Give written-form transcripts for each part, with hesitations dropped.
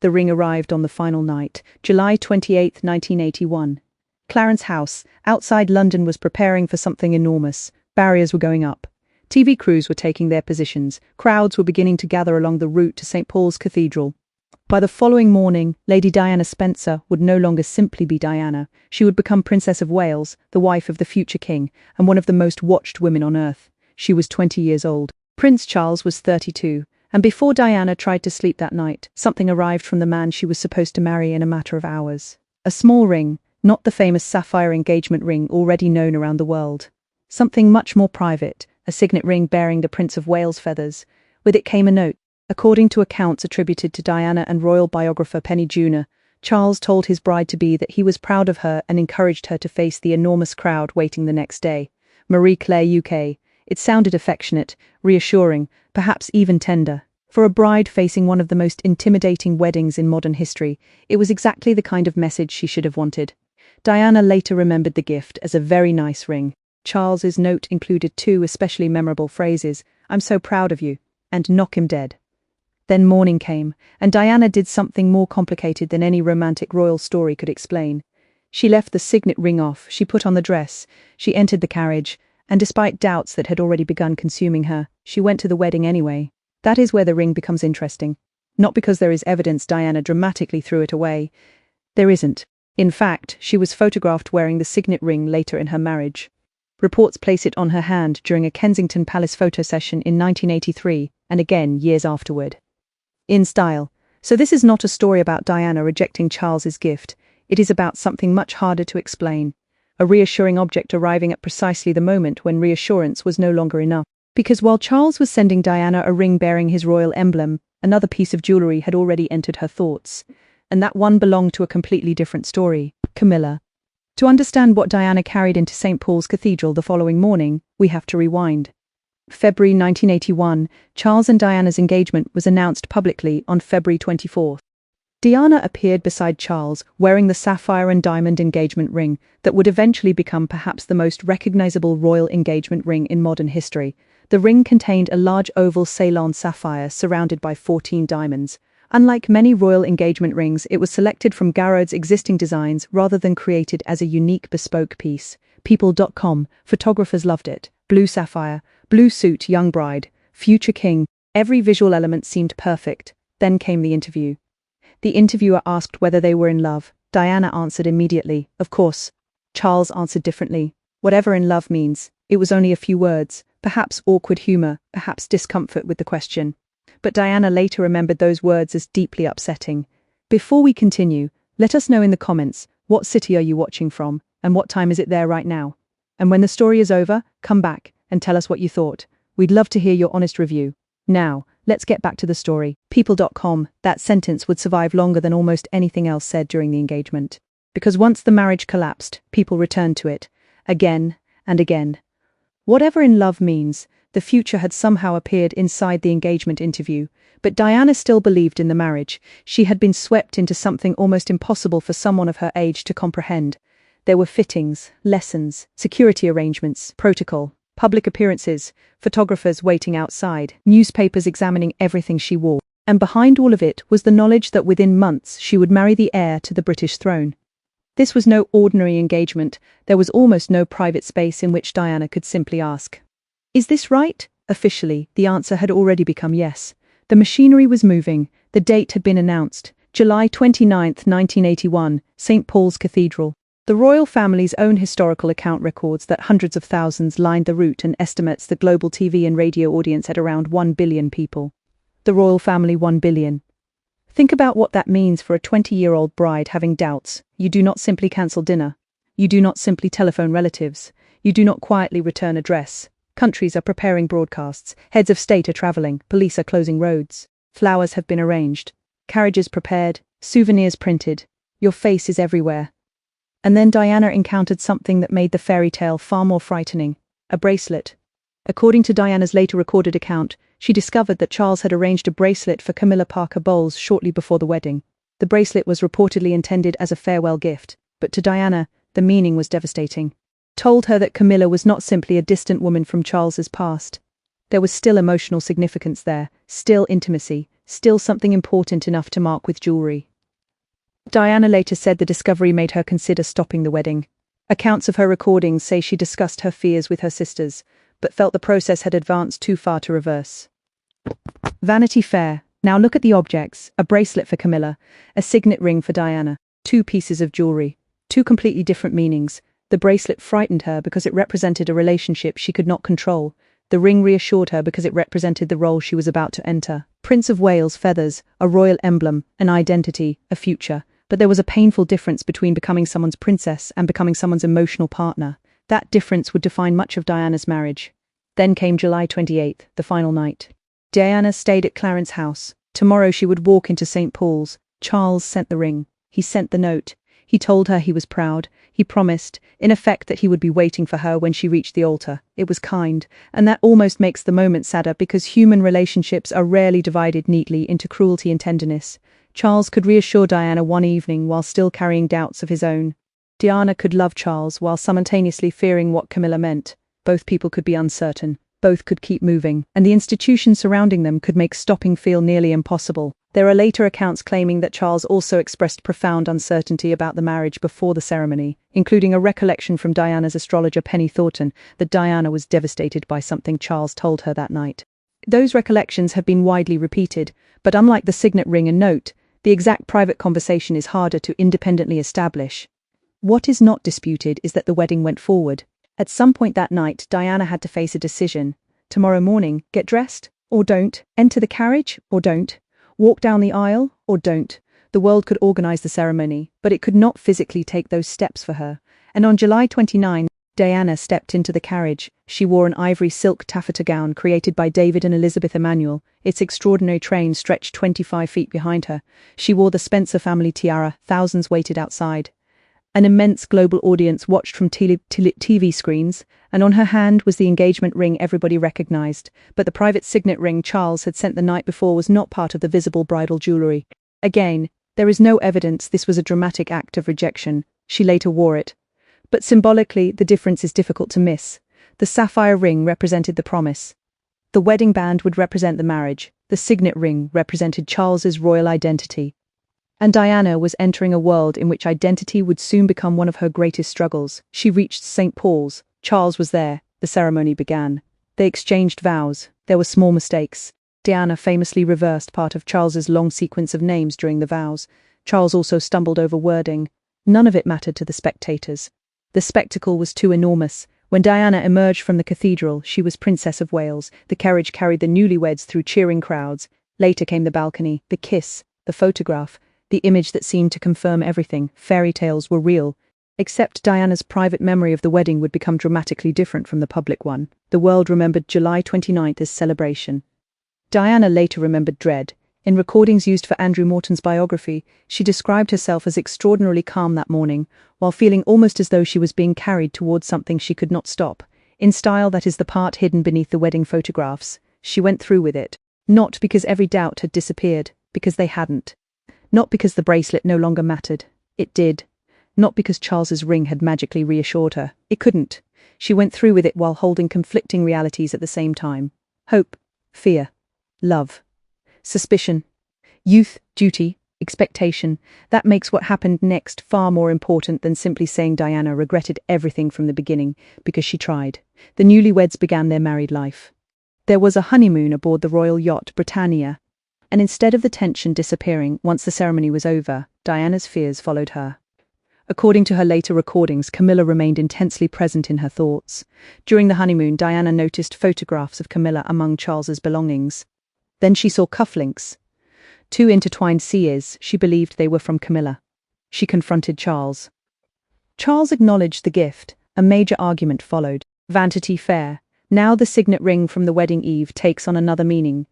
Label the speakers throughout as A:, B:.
A: The ring arrived on the final night, July 28, 1981. Clarence House, outside London, was preparing for something enormous. Barriers were going up. TV crews were taking their positions. Crowds were beginning to gather along the route to St. Paul's Cathedral. By the following morning, Lady Diana Spencer would no longer simply be Diana. She would become Princess of Wales, the wife of the future king, and one of the most watched women on earth. She was 20 years old. Prince Charles was 32. And before Diana tried to sleep that night, something arrived from the man she was supposed to marry in a matter of hours. A small ring, not the famous sapphire engagement ring already known around the world. Something much more private, a signet ring bearing the Prince of Wales feathers. With it came a note. According to accounts attributed to Diana and royal biographer Penny Junor, Charles told his bride-to-be that he was proud of her and encouraged her to face the enormous crowd waiting the next day. Marie Claire UK. It sounded affectionate, reassuring, perhaps even tender. For a bride facing one of the most intimidating weddings in modern history, it was exactly the kind of message she should have wanted. Diana later remembered the gift as a very nice ring. Charles's note included two especially memorable phrases: "I'm so proud of you," and "knock him dead." Then morning came, and Diana did something more complicated than any romantic royal story could explain. She left the signet ring off, she put on the dress, she entered the carriage, and despite doubts that had already begun consuming her, she went to the wedding anyway. That is where the ring becomes interesting. Not because there is evidence Diana dramatically threw it away. There isn't. In fact, she was photographed wearing the signet ring later in her marriage. Reports place it on her hand during a Kensington Palace photo session in 1983, and again years afterward. In style. So this is not a story about Diana rejecting Charles's gift. It is about something much harder to explain. A reassuring object arriving at precisely the moment when reassurance was no longer enough. Because while Charles was sending Diana a ring bearing his royal emblem, another piece of jewellery had already entered her thoughts. And that one belonged to a completely different story: Camilla. To understand what Diana carried into St. Paul's Cathedral the following morning, we have to rewind. February 1981, Charles and Diana's engagement was announced publicly on February 24. Diana appeared beside Charles, wearing the sapphire and diamond engagement ring that would eventually become perhaps the most recognizable royal engagement ring in modern history. The ring contained a large oval Ceylon sapphire surrounded by 14 diamonds. Unlike many royal engagement rings, it was selected from Garrod's existing designs rather than created as a unique bespoke piece. People.com, photographers loved it. Blue sapphire, blue suit, young bride, future king. Every visual element seemed perfect. Then came the interview. The interviewer asked whether they were in love. Diana answered immediately, "Of course." Charles answered differently. Whatever in love means. It was only a few words, perhaps awkward humor, perhaps discomfort with the question. But Diana later remembered those words as deeply upsetting. Before we continue, let us know in the comments, what city are you watching from, and what time is it there right now? And when the story is over, come back and tell us what you thought. We'd love to hear your honest review. Now, let's get back to the story. People.com, that sentence would survive longer than almost anything else said during the engagement. Because once the marriage collapsed, people returned to it. Again and again. Whatever in love means, the future had somehow appeared inside the engagement interview, but Diana still believed in the marriage. She had been swept into something almost impossible for someone of her age to comprehend. There were fittings, lessons, security arrangements, protocol, public appearances, photographers waiting outside, newspapers examining everything she wore. And behind all of it was the knowledge that within months she would marry the heir to the British throne. This was no ordinary engagement. There was almost no private space in which Diana could simply ask, "Is this right?" Officially, the answer had already become yes. The machinery was moving. The date had been announced. July 29, 1981, St. Paul's Cathedral. The royal family's own historical account records that hundreds of thousands lined the route and estimates the global TV and radio audience at around 1 billion people. The royal family 1 billion. Think about what that means for a 20-year-old bride having doubts. You do not simply cancel dinner. You do not simply telephone relatives. You do not quietly return a dress. Countries are preparing broadcasts. Heads of state are traveling. Police are closing roads. Flowers have been arranged. Carriages prepared. Souvenirs printed. Your face is everywhere. And then Diana encountered something that made the fairy tale far more frightening: a bracelet. According to Diana's later recorded account, she discovered that Charles had arranged a bracelet for Camilla Parker Bowles shortly before the wedding. The bracelet was reportedly intended as a farewell gift, but to Diana, the meaning was devastating. Told her that Camilla was not simply a distant woman from Charles's past. There was still emotional significance there, still intimacy, still something important enough to mark with jewelry. Diana later said the discovery made her consider stopping the wedding. Accounts of her recordings say she discussed her fears with her sisters, but felt the process had advanced too far to reverse. Vanity Fair. Now look at the objects: a bracelet for Camilla, a signet ring for Diana, two pieces of jewelry, two completely different meanings. The bracelet frightened her because it represented a relationship she could not control. The ring reassured her because it represented the role she was about to enter. Prince of Wales feathers, a royal emblem, an identity, a future. But there was a painful difference between becoming someone's princess and becoming someone's emotional partner. That difference would define much of Diana's marriage. Then came July 28th, the final night. Diana stayed at Clarence House. Tomorrow she would walk into St. Paul's. Charles sent the ring. He sent the note. He told her he was proud. He promised, in effect, that he would be waiting for her when she reached the altar. It was kind, and that almost makes the moment sadder because human relationships are rarely divided neatly into cruelty and tenderness. Charles could reassure Diana one evening while still carrying doubts of his own. Diana could love Charles while simultaneously fearing what Camilla meant. Both people could be uncertain. Both could keep moving, and the institution surrounding them could make stopping feel nearly impossible. There are later accounts claiming that Charles also expressed profound uncertainty about the marriage before the ceremony, including a recollection from Diana's astrologer Penny Thornton that Diana was devastated by something Charles told her that night. Those recollections have been widely repeated, but unlike the signet ring and note, the exact private conversation is harder to independently establish. What is not disputed is that the wedding went forward. At some point that night, Diana had to face a decision. Tomorrow morning, get dressed, or don't. Enter the carriage, or don't. Walk down the aisle, or don't. The world could organize the ceremony, but it could not physically take those steps for her. And on July 29, Diana stepped into the carriage. She wore an ivory silk taffeta gown created by David and Elizabeth Emanuel. Its extraordinary train stretched 25 feet behind her. She wore the Spencer family tiara. Thousands waited outside. An immense global audience watched from TV screens, and on her hand was the engagement ring everybody recognized, but the private signet ring Charles had sent the night before was not part of the visible bridal jewelry. Again, there is no evidence this was a dramatic act of rejection. She later wore it. But symbolically, the difference is difficult to miss. The sapphire ring represented the promise. The wedding band would represent the marriage. The signet ring represented Charles's royal identity. And Diana was entering a world in which identity would soon become one of her greatest struggles. She reached St. Paul's. Charles was there. The ceremony began. They exchanged vows. There were small mistakes. Diana famously reversed part of Charles's long sequence of names during the vows. Charles also stumbled over wording. None of it mattered to the spectators. The spectacle was too enormous. When Diana emerged from the cathedral, she was Princess of Wales. The carriage carried the newlyweds through cheering crowds. Later came the balcony, the kiss, the photograph, the image that seemed to confirm everything. Fairy tales were real. Except Diana's private memory of the wedding would become dramatically different from the public one. The world remembered July 29th as celebration. Diana later remembered dread. In recordings used for Andrew Morton's biography, she described herself as extraordinarily calm that morning, while feeling almost as though she was being carried towards something she could not stop. In style that is the part hidden beneath the wedding photographs, she went through with it. Not because every doubt had disappeared, because they hadn't. Not because the bracelet no longer mattered. It did. Not because Charles's ring had magically reassured her. It couldn't. She went through with it while holding conflicting realities at the same time. Hope, fear, love, suspicion, youth, duty, expectation. That makes what happened next far more important than simply saying Diana regretted everything from the beginning because she tried. The newlyweds began their married life. There was a honeymoon aboard the royal yacht Britannia, and instead of the tension disappearing once the ceremony was over, Diana's fears followed her. According to her later recordings, Camilla remained intensely present in her thoughts. During the honeymoon, Diana noticed photographs of Camilla among Charles's belongings. Then she saw cufflinks. Two intertwined seers. She believed they were from Camilla. She confronted Charles. Charles acknowledged the gift. A major argument followed. Vanity Fair. Now the signet ring from the wedding eve takes on another meaning.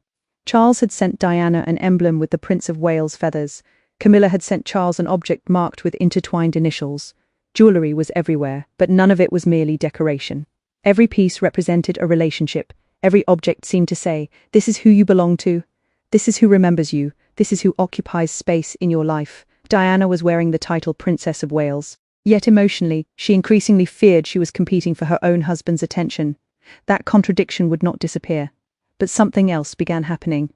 A: Charles had sent Diana an emblem with the Prince of Wales feathers. Camilla had sent Charles an object marked with intertwined initials. Jewelry was everywhere, but none of it was merely decoration. Every piece represented a relationship. Every object seemed to say, this is who you belong to. This is who remembers you. This is who occupies space in your life. Diana was wearing the title Princess of Wales. Yet emotionally, she increasingly feared she was competing for her own husband's attention. That contradiction would not disappear. But something else began happening.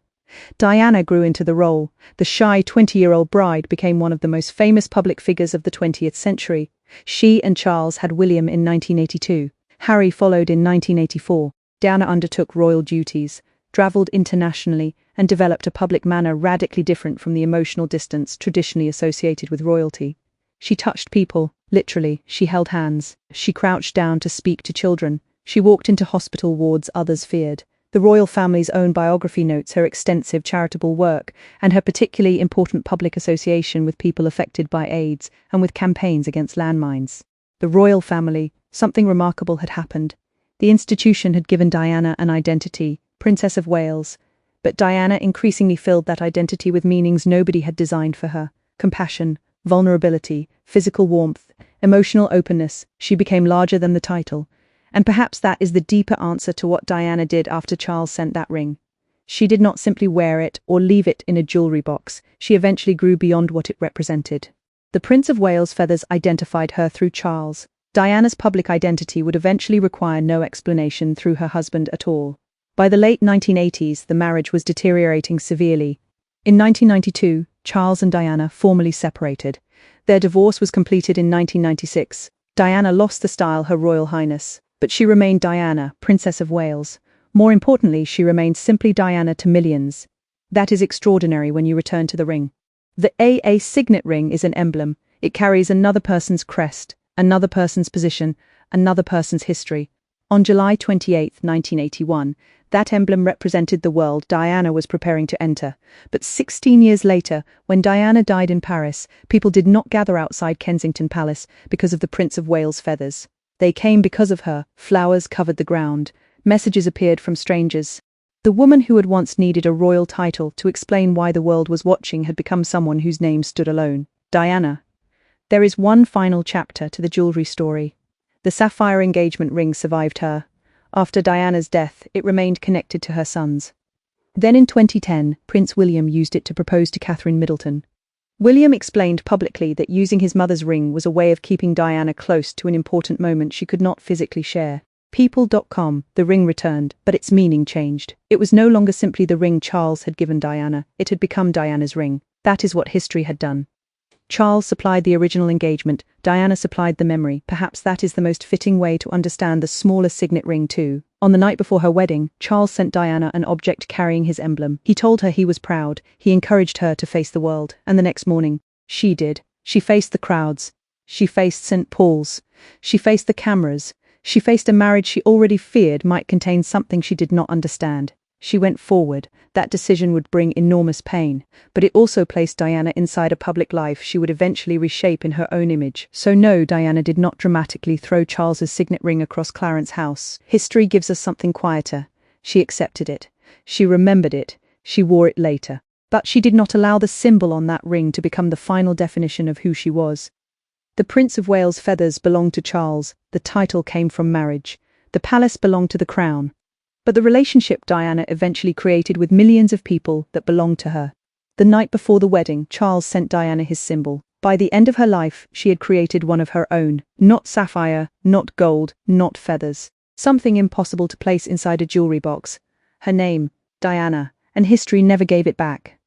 A: Diana grew into the role. The shy 20-year-old bride became one of the most famous public figures of the 20th century. She and Charles had William in 1982. Harry followed in 1984. Diana undertook royal duties, travelled internationally, and developed a public manner radically different from the emotional distance traditionally associated with royalty. She touched people, literally. She held hands. She crouched down to speak to children. She walked into hospital wards others feared. The royal family's own biography notes her extensive charitable work and her particularly important public association with people affected by AIDS and with campaigns against landmines. The royal family, something remarkable had happened. The institution had given Diana an identity, Princess of Wales, but Diana increasingly filled that identity with meanings nobody had designed for her: compassion, vulnerability, physical warmth, emotional openness. She became larger than the title. And perhaps that is the deeper answer to what Diana did after Charles sent that ring. She did not simply wear it or leave it in a jewelry box. She eventually grew beyond what it represented. The Prince of Wales feathers identified her through Charles. Diana's public identity would eventually require no explanation through her husband at all. By the late 1980s, the marriage was deteriorating severely. In 1992, Charles and Diana formally separated. Their divorce was completed in 1996. Diana lost the style Her Royal Highness, but she remained Diana, Princess of Wales. More importantly, she remained simply Diana to millions. That is extraordinary when you return to the ring. The AA signet ring is an emblem. It carries another person's crest, another person's position, another person's history. On July 28, 1981, that emblem represented the world Diana was preparing to enter. But 16 years later, when Diana died in Paris, people did not gather outside Kensington Palace because of the Prince of Wales feathers. They came because of her. Flowers covered the ground. Messages appeared from strangers. The woman who had once needed a royal title to explain why the world was watching had become someone whose name stood alone: Diana. There is one final chapter to the jewelry story. The sapphire engagement ring survived her. After Diana's death, it remained connected to her sons. Then in 2010, Prince William used it to propose to Catherine Middleton. William explained publicly that using his mother's ring was a way of keeping Diana close to an important moment she could not physically share. People.com, the ring returned, but its meaning changed. It was no longer simply the ring Charles had given Diana, it had become Diana's ring. That is what history had done. Charles supplied the original engagement, Diana supplied the memory. Perhaps that is the most fitting way to understand the smaller signet ring too. On the night before her wedding, Charles sent Diana an object carrying his emblem. He told her he was proud, he encouraged her to face the world, and the next morning, she did. She faced the crowds. She faced St. Paul's. She faced the cameras. She faced a marriage she already feared might contain something she did not understand. She went forward. That decision would bring enormous pain, but it also placed Diana inside a public life she would eventually reshape in her own image. So no, Diana did not dramatically throw Charles's signet ring across Clarence House. History gives us something quieter. She accepted it. She remembered it. She wore it later. But she did not allow the symbol on that ring to become the final definition of who she was. The Prince of Wales feathers belonged to Charles. The title came from marriage. The palace belonged to the crown. But the relationship Diana eventually created with millions of people that belonged to her. The night before the wedding, Charles sent Diana his symbol. By the end of her life, she had created one of her own. Not sapphire, not gold, not feathers. Something impossible to place inside a jewelry box. Her name, Diana, and history never gave it back.